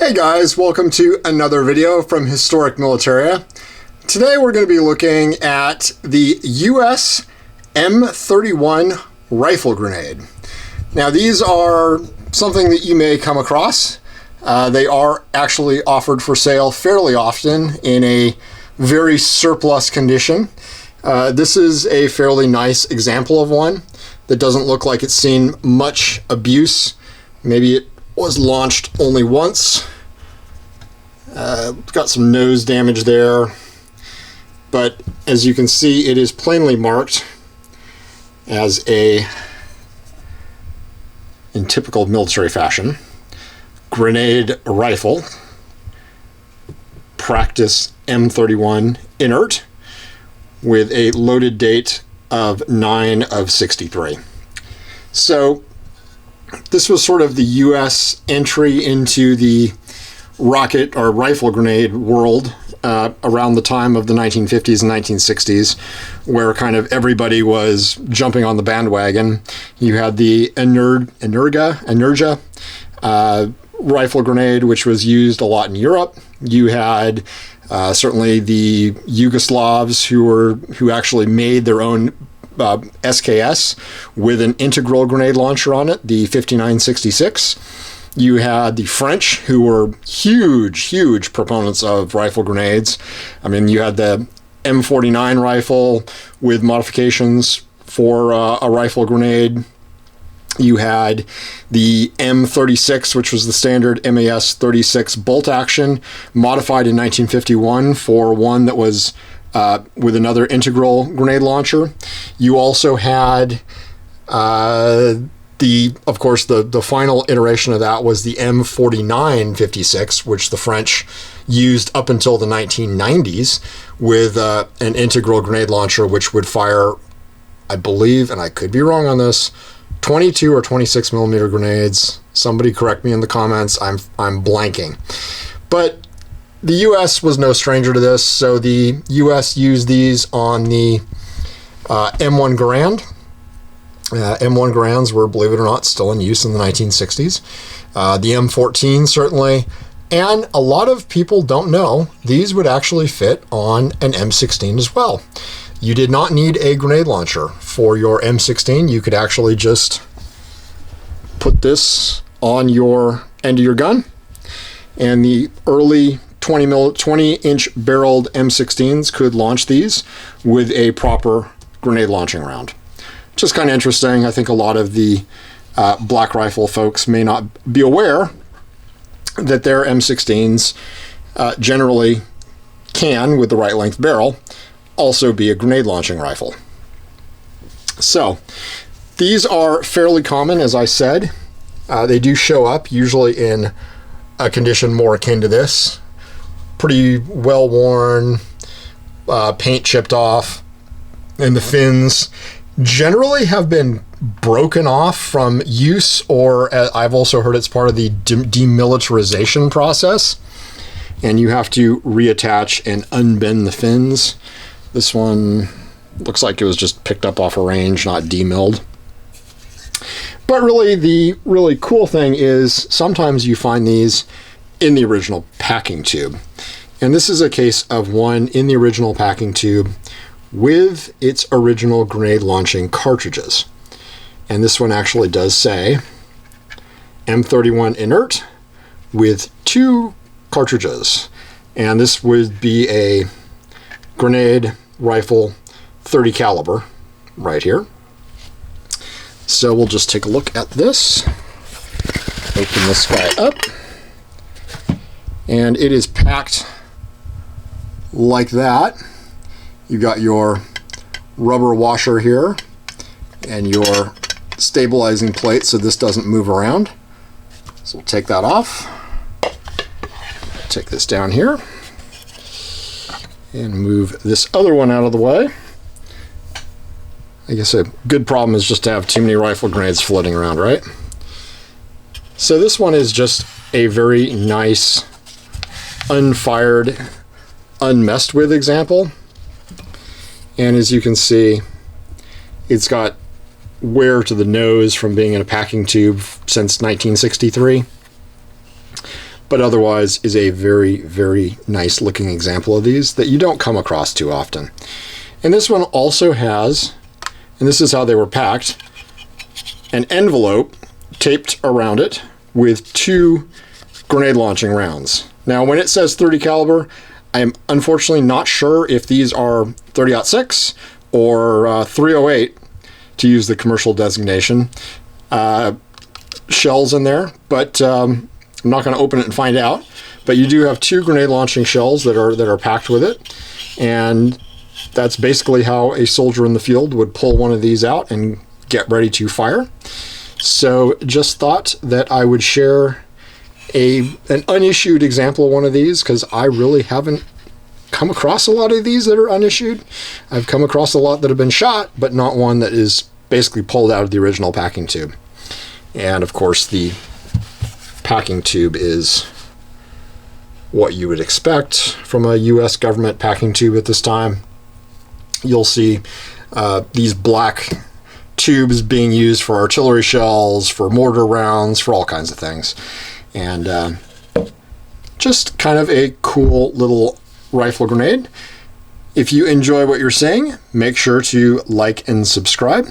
Hey guys, welcome to another video from Historic Militaria. Today we're going to be looking at the US M31 Rifle Grenade. Now these are something that you may come across. They are actually offered for sale fairly often in a very surplus condition. This is a fairly nice example of one that doesn't look like it's seen much abuse. Maybe it was launched only once. Got some nose damage there, but as you can see, it is plainly marked as in typical military fashion, grenade rifle, practice M31 inert, with a loaded date of 9/63. So this was sort of the US entry into the rocket or rifle grenade world around the time of the 1950s and 1960s, where kind of everybody was jumping on the bandwagon. You had the Energa rifle grenade, which was used a lot in Europe. You had certainly the Yugoslavs who actually made their own SKS with an integral grenade launcher on it, the 5966. You had the French, who were huge proponents of rifle grenades. I mean, you had the M49 rifle with modifications for a rifle grenade. You had the M36, which was the standard MAS 36 bolt action, modified in 1951 for one that was with another integral grenade launcher. You also had of course, the final iteration of that was the M49 56, which the French used up until the 1990s with an integral grenade launcher, which would fire, I believe, and I could be wrong on this, 22 or 26 millimeter grenades. Somebody correct me in the comments. I'm blanking. But the US was no stranger to this, so the US used these on the M1 Garand. M1 Garands were, believe it or not, still in use in the 1960s. The M14 certainly, and a lot of people don't know these would actually fit on an M16 as well. You did not need a grenade launcher for your M16. You could actually just put this on your end of your gun, and the early 20-inch barreled M16s could launch these with a proper grenade launching round. Just kind of interesting. I think a lot of the black rifle folks may not be aware that their M16s generally can, with the right length barrel, also be a grenade launching rifle. So these are fairly common, as I said. They do show up usually in a condition more akin to this. Pretty well worn, paint chipped off, and the fins generally have been broken off from use, or I've also heard it's part of the demilitarization process, and you have to reattach and unbend the fins. This one looks like it was just picked up off a range, not demilled. But really, the really cool thing is sometimes you find these in the original packing tube, and this is a case of one in the original packing tube with its original grenade launching cartridges. And this one actually does say M31 inert with 2 cartridges. And this would be a grenade rifle 30 caliber right here. So we'll just take a look at this. Open this guy up. And it is packed like that. You got your rubber washer here and your stabilizing plate so this doesn't move around. So we'll take that off. Take this down here and move this other one out of the way. I guess a good problem is just to have too many rifle grenades floating around, right? So this one is just a very nice unfired, unmessed with example. And as you can see, it's got wear to the nose from being in a packing tube since 1963. but otherwise is a very, very nice looking example of these that you don't come across too often. And this one also has, and this is how they were packed, an envelope taped around it with 2 grenade launching rounds. Now, when it says 30 caliber, I am unfortunately not sure if these are 30-06 or 308, to use the commercial designation, shells in there, but I'm not going to open it and find out. But you do have 2 grenade launching shells that are packed with it, and that's basically how a soldier in the field would pull one of these out and get ready to fire. So just thought that I would share an unissued example of one of these, because I really haven't come across a lot of these that are unissued. I've come across a lot that have been shot, but not one that is basically pulled out of the original packing tube. And of course the packing tube is what you would expect from a US government packing tube at this time. You'll see these black tubes being used for artillery shells, for mortar rounds, for all kinds of things. And just kind of a cool little rifle grenade. If you enjoy what you're seeing, make sure to like and subscribe.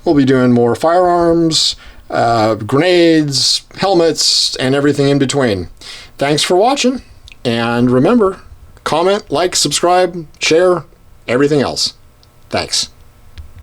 We'll be doing more firearms, grenades, helmets, and everything in between. Thanks for watching, and remember, comment, like, subscribe, share, everything else. Thanks.